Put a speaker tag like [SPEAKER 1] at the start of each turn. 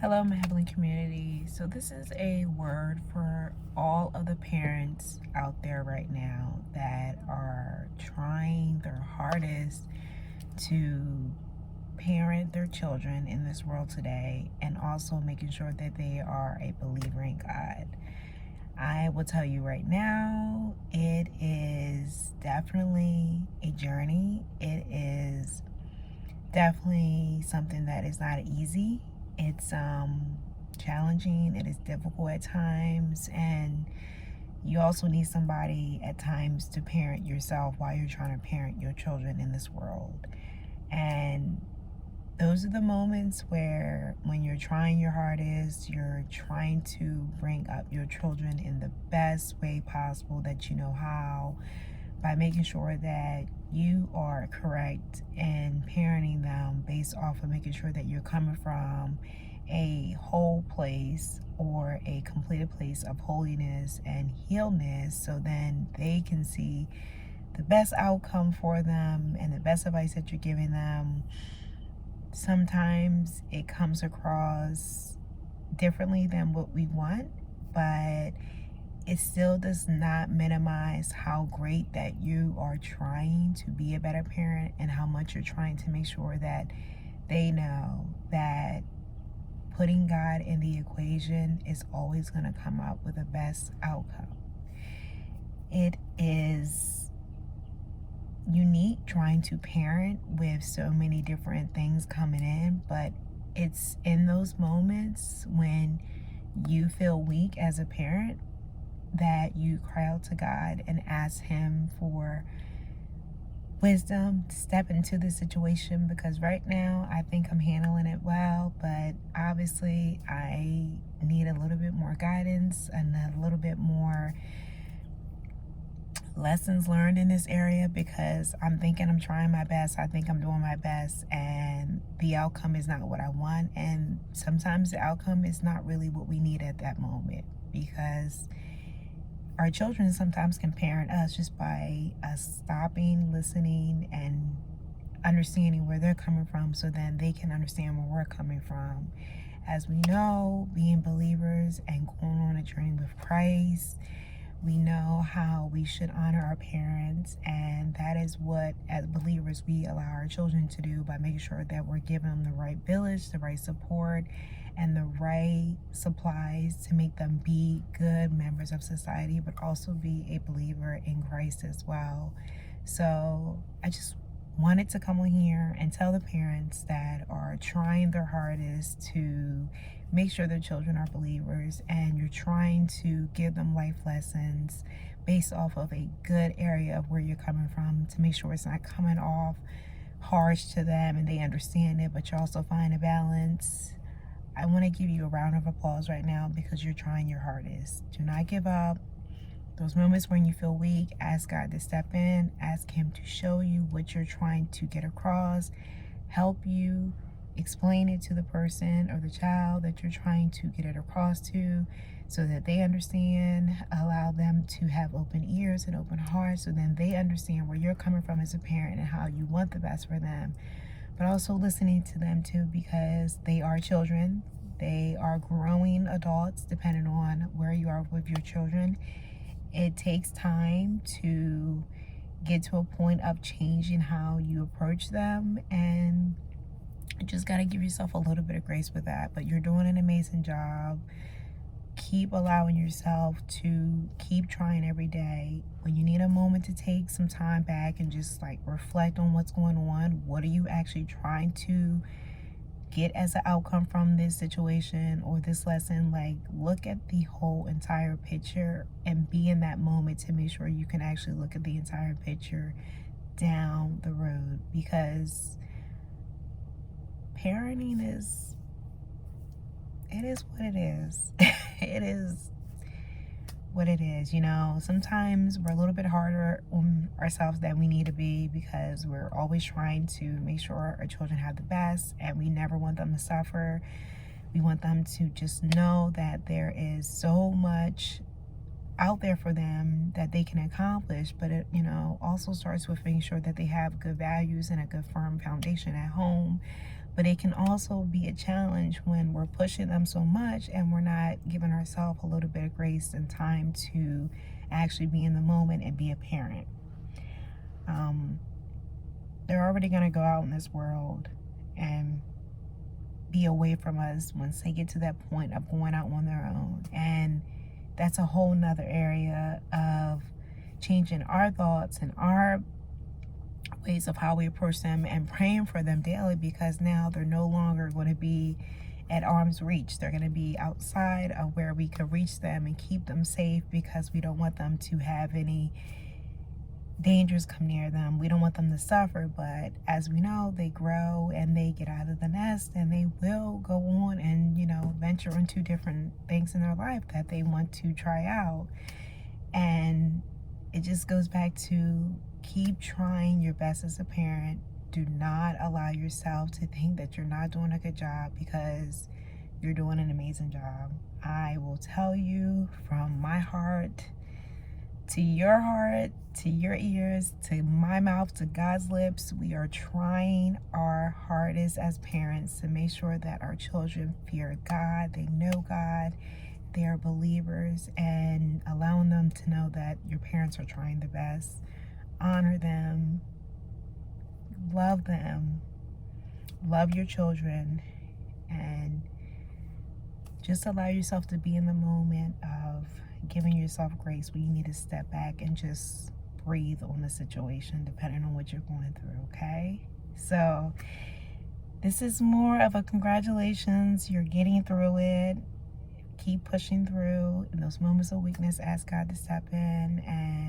[SPEAKER 1] Hello, my heavenly community. So, this is a word for all of the parents out there right now that are trying their hardest to parent their children in this world today and also making sure that they are a believer in God. I will tell you right now, it is definitely a journey. It is definitely something that is not easy. It's challenging, it is difficult at times, and you also need somebody at times to parent yourself while you're trying to parent your children in this world. And those are the moments where when you're trying your hardest, you're trying to bring up your children in the best way possible that you know how, by making sure that you are correct in parenting them based off of making sure that you're coming from a whole place or a completed place of holiness and healness, so then they can see the best outcome for them and the best advice that you're giving them. Sometimes it comes across differently than what we want, but it still does not minimize how great that you are trying to be a better parent and how much you're trying to make sure that they know that putting God in the equation is always going to come up with the best outcome. It is unique trying to parent with so many different things coming in, but it's in those moments when you feel weak as a parent that you cry out to God and ask Him for wisdom to step into the situation, because right now I think I'm handling it well, but obviously I need a little bit more guidance and a little bit more lessons learned in this area, because I'm thinking I'm trying my best. I think I'm doing my best, and the outcome is not what I want. And sometimes the outcome is not really what we need at that moment, because our children sometimes can parent us just by us stopping, listening, and understanding where they're coming from, so then they can understand where we're coming from. As we know, being believers and going on a journey with Christ, we know how we should honor our parents, and that is what, as believers, we allow our children to do by making sure that we're giving them the right village, the right support, and the right supplies to make them be good members of society, but also be a believer in Christ as well. So I just wanted to come on here and tell the parents that are trying their hardest to make sure their children are believers, and you're trying to give them life lessons based off of a good area of where you're coming from, to make sure it's not coming off harsh to them and they understand it, but you also find a balance. I want to give you a round of applause right now because you're trying your hardest. Do not give up. Those moments when you feel weak, ask God to step in, ask Him to show you what you're trying to get across, help you explain it to the person or the child that you're trying to get it across to, so that they understand. Allow them to have open ears and open hearts, so then they understand where you're coming from as a parent and how you want the best for them. But also listening to them too, because they are children. They are growing adults, depending on where you are with your children. It takes time to get to a point of changing how you approach them, and you just got to give yourself a little bit of grace with that. But you're doing an amazing job. Keep allowing yourself to keep trying every day. When you need a moment to take some time back and just like reflect on what's going on, what are you actually trying to get as an outcome from this situation or this lesson? Like, look at the whole entire picture and be in that moment to make sure you can actually look at the entire picture down the road, because parenting is, it is what it is. It is what it is. You know, sometimes we're a little bit harder on ourselves than we need to be, because we're always trying to make sure our children have the best, and we never want them to suffer. We want them to just know that there is so much out there for them that they can accomplish, but it, also starts with making sure that they have good values and a good firm foundation at home. But it can also be a challenge when we're pushing them so much and we're not giving ourselves a little bit of grace and time to actually be in the moment and be a parent. Um, they're already going to go out in this world and be away from us once they get to that point of going out on their own. And that's a whole nother area of changing our thoughts and our ways of how we approach them and praying for them daily, because now they're no longer going to be at arm's reach. They're going to be outside of where we could reach them and keep them safe, because we don't want them to have any dangers come near them. We don't want them to suffer. But as we know, they grow and they get out of the nest and they will go on and, venture into different things in their life that they want to try out. And it just goes back to keep trying your best as a parent. Do not allow yourself to think that you're not doing a good job, because you're doing an amazing job. I will tell you from my heart to your heart, to your ears, to my mouth, to God's lips, we are trying our hardest as parents to make sure that our children fear God, they know God, they are believers, and allowing them to know that your parents are trying their best. Honor them, love your children, and just allow yourself to be in the moment of giving yourself grace when you need to step back and just breathe on the situation, depending on what you're going through, okay? So this is more of a congratulations. You're getting through it. Keep pushing through. In those moments of weakness, ask God to step in and